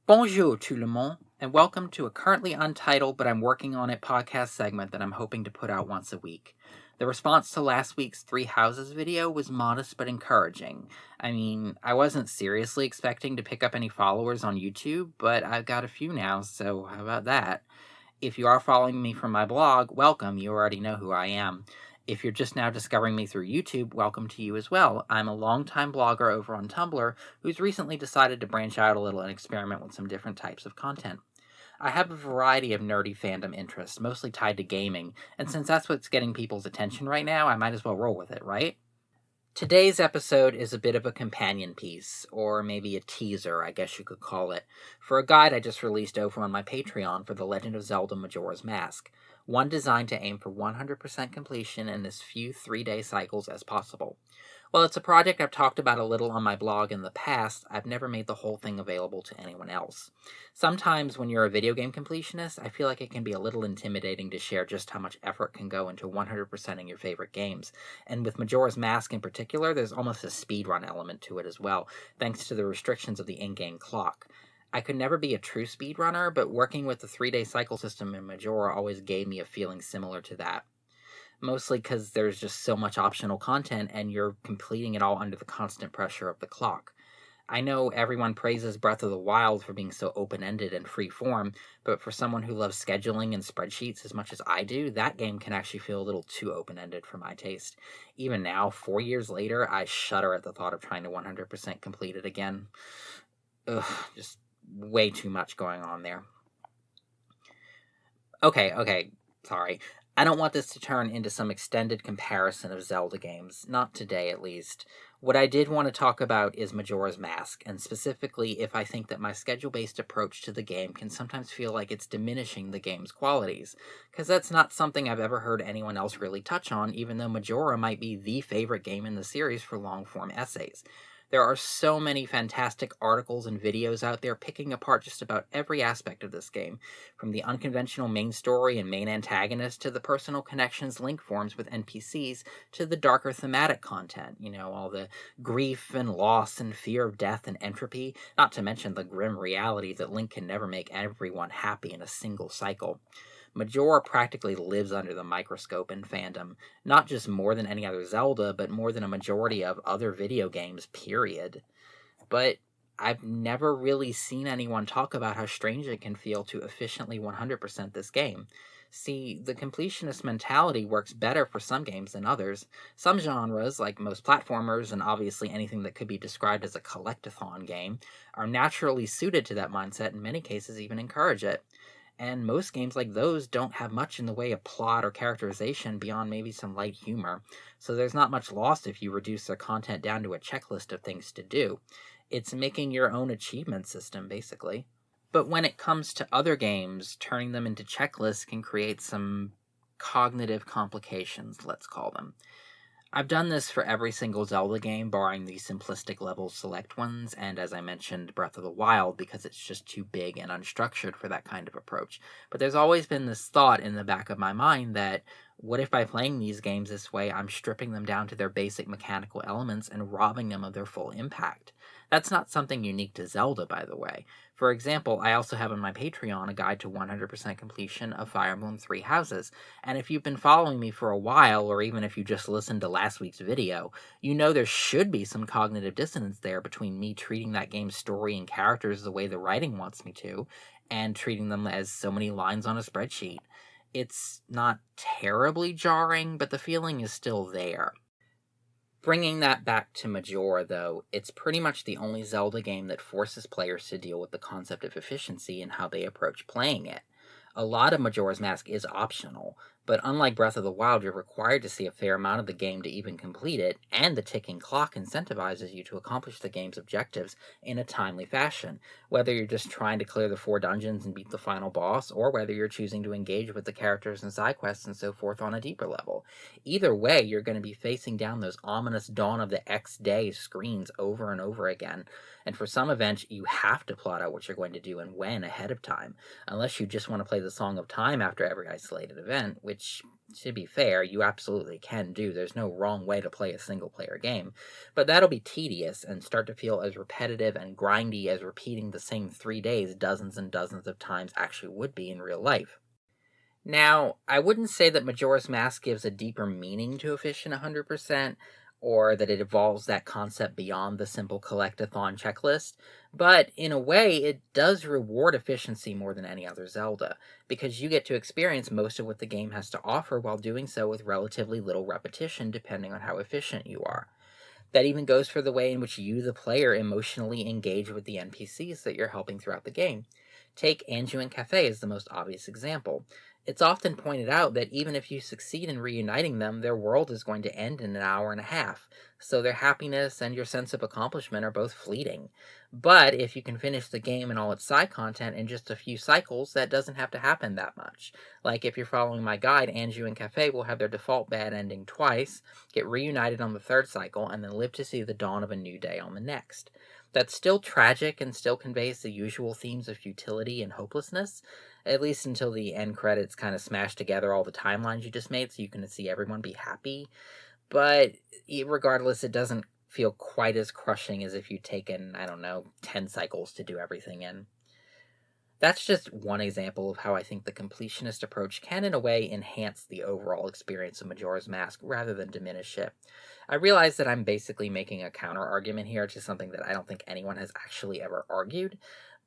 Bonjour tout le monde, and welcome to a currently untitled but I'm working on it podcast segment that I'm hoping to put out once a week. The response to last week's Three Houses video was modest but encouraging. I mean, I wasn't seriously expecting to pick up any followers on YouTube, but I've got a few now, so how about that? If you are following me from my blog, welcome, you already know who I am. If you're just now discovering me through YouTube, welcome to you as well. I'm a longtime blogger over on Tumblr who's recently decided to branch out a little and experiment with some different types of content. I have a variety of nerdy fandom interests, mostly tied to gaming, and since that's what's getting people's attention right now, I might as well roll with it, right? Today's episode is a bit of a companion piece, or maybe a teaser, I guess you could call it, for a guide I just released over on my Patreon for The Legend of Zelda Majora's Mask, one designed to aim for 100% completion in as few 3-day cycles as possible. While it's a project I've talked about a little on my blog in the past, I've never made the whole thing available to anyone else. Sometimes when you're a video game completionist, I feel like it can be a little intimidating to share just how much effort can go into 100%ing your favorite games. And with Majora's Mask in particular, there's almost a speedrun element to it as well, thanks to the restrictions of the in-game clock. I could never be a true speedrunner, but working with the 3-day cycle system in Majora always gave me a feeling similar to that. Mostly because there's just so much optional content and you're completing it all under the constant pressure of the clock. I know everyone praises Breath of the Wild for being so open-ended and free-form, but for someone who loves scheduling and spreadsheets as much as I do, that game can actually feel a little too open-ended for my taste. Even now, 4 years later, I shudder at the thought of trying to 100% complete it again. Ugh, just way too much going on there. Okay, sorry. I don't want this to turn into some extended comparison of Zelda games, not today at least. What I did want to talk about is Majora's Mask, and specifically if I think that my schedule-based approach to the game can sometimes feel like it's diminishing the game's qualities, because that's not something I've ever heard anyone else really touch on, even though Majora might be the favorite game in the series for long-form essays. There are so many fantastic articles and videos out there picking apart just about every aspect of this game, from the unconventional main story and main antagonist to the personal connections link forms with NPCs to the darker thematic content, all the grief and loss and fear of death and entropy, not to mention the grim reality that Link can never make everyone happy in a single cycle. Majora practically lives under the microscope in fandom, not just more than any other Zelda, but more than a majority of other video games, period. But I've never really seen anyone talk about how strange it can feel to efficiently 100% this game. See, the completionist mentality works better for some games than others. Some genres, like most platformers and obviously anything that could be described as a collectathon game, are naturally suited to that mindset and in many cases even encourage it. And most games like those don't have much in the way of plot or characterization beyond maybe some light humor, so there's not much lost if you reduce their content down to a checklist of things to do. It's making your own achievement system, basically. But when it comes to other games, turning them into checklists can create some cognitive complications, let's call them. I've done this for every single Zelda game, barring the simplistic level select ones, and as I mentioned, Breath of the Wild, because it's just too big and unstructured for that kind of approach. But there's always been this thought in the back of my mind that, what if by playing these games this way, I'm stripping them down to their basic mechanical elements and robbing them of their full impact? That's not something unique to Zelda, by the way. For example, I also have on my Patreon a guide to 100% completion of Fire Emblem Three Houses, and if you've been following me for a while, or even if you just listened to last week's video, you know there should be some cognitive dissonance there between me treating that game's story and characters the way the writing wants me to, and treating them as so many lines on a spreadsheet. It's not terribly jarring, but the feeling is still there. Bringing that back to Majora, though, it's pretty much the only Zelda game that forces players to deal with the concept of efficiency and how they approach playing it. A lot of Majora's Mask is optional, but unlike Breath of the Wild, you're required to see a fair amount of the game to even complete it, and the ticking clock incentivizes you to accomplish the game's objectives in a timely fashion, whether you're just trying to clear the 4 dungeons and beat the final boss, or whether you're choosing to engage with the characters and side quests and so forth on a deeper level. Either way, you're going to be facing down those ominous Dawn of the X Day screens over and over again, and for some events, you have to plot out what you're going to do and when ahead of time, unless you just want to play the Song of Time after every isolated event, which which, to be fair, you absolutely can do. There's no wrong way to play a single-player game. But that'll be tedious and start to feel as repetitive and grindy as repeating the same 3 days dozens and dozens of times actually would be in real life. Now, I wouldn't say that Majora's Mask gives a deeper meaning to Efficient 100%, or that it evolves that concept beyond the simple collect-a-thon checklist, but in a way, it does reward efficiency more than any other Zelda, because you get to experience most of what the game has to offer while doing so with relatively little repetition depending on how efficient you are. That even goes for the way in which you, the player, emotionally engage with the NPCs that you're helping throughout the game. Take Anju Cafe as the most obvious example. It's often pointed out that even if you succeed in reuniting them, their world is going to end in an hour and a half, so their happiness and your sense of accomplishment are both fleeting. But if you can finish the game and all its side content in just a few cycles, that doesn't have to happen that much. Like if you're following my guide, Anju and Cafe will have their default bad ending twice, get reunited on the third cycle, and then live to see the dawn of a new day on the next. That's still tragic and still conveys the usual themes of futility and hopelessness, at least until the end credits kind of smash together all the timelines you just made so you can see everyone be happy. But regardless, it doesn't feel quite as crushing as if you'd taken, 10 cycles to do everything in. That's just one example of how I think the completionist approach can, in a way, enhance the overall experience of Majora's Mask rather than diminish it. I realize that I'm basically making a counter-argument here to something that I don't think anyone has actually ever argued,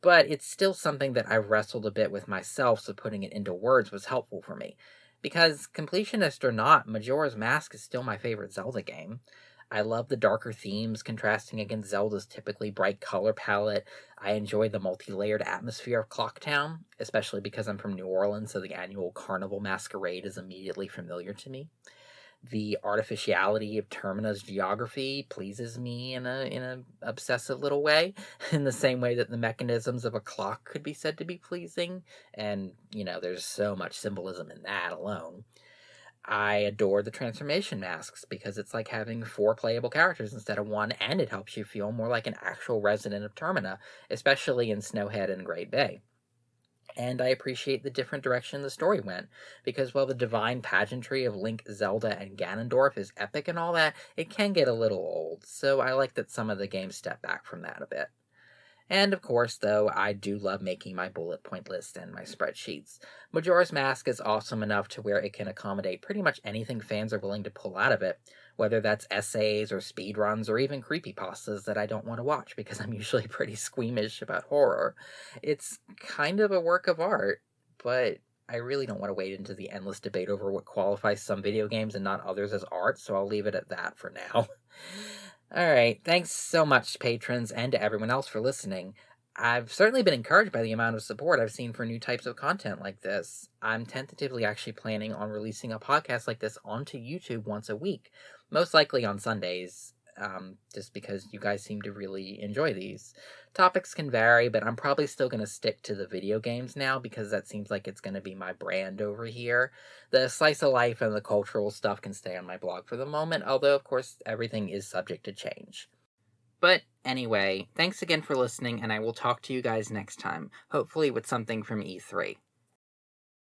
but it's still something that I've wrestled a bit with myself, so putting it into words was helpful for me. Because, completionist or not, Majora's Mask is still my favorite Zelda game. I love the darker themes contrasting against Zelda's typically bright color palette. I enjoy the multi-layered atmosphere of Clocktown, especially because I'm from New Orleans, so the annual Carnival Masquerade is immediately familiar to me. The artificiality of Termina's geography pleases me in a obsessive little way, in the same way that the mechanisms of a clock could be said to be pleasing, and, there's so much symbolism in that alone. I adore the transformation masks because it's like having 4 playable characters instead of 1, and it helps you feel more like an actual resident of Termina, especially in Snowhead and Great Bay. And I appreciate the different direction the story went, because while the divine pageantry of Link, Zelda, and Ganondorf is epic and all that, it can get a little old, so I like that some of the games step back from that a bit. And of course, though, I do love making my bullet point list and my spreadsheets. Majora's Mask is awesome enough to where it can accommodate pretty much anything fans are willing to pull out of it, whether that's essays or speedruns or even creepypastas that I don't want to watch because I'm usually pretty squeamish about horror. It's kind of a work of art, but I really don't want to wade into the endless debate over what qualifies some video games and not others as art, so I'll leave it at that for now. Alright, thanks so much, patrons, and to everyone else for listening. I've certainly been encouraged by the amount of support I've seen for new types of content like this. I'm tentatively actually planning on releasing a podcast like this onto YouTube once a week, most likely on Sundays, just because you guys seem to really enjoy these. Topics can vary, but I'm probably still going to stick to the video games now because that seems like it's going to be my brand over here. The slice of life and the cultural stuff can stay on my blog for the moment, although, of course, everything is subject to change. But anyway, thanks again for listening, and I will talk to you guys next time, hopefully with something from E3.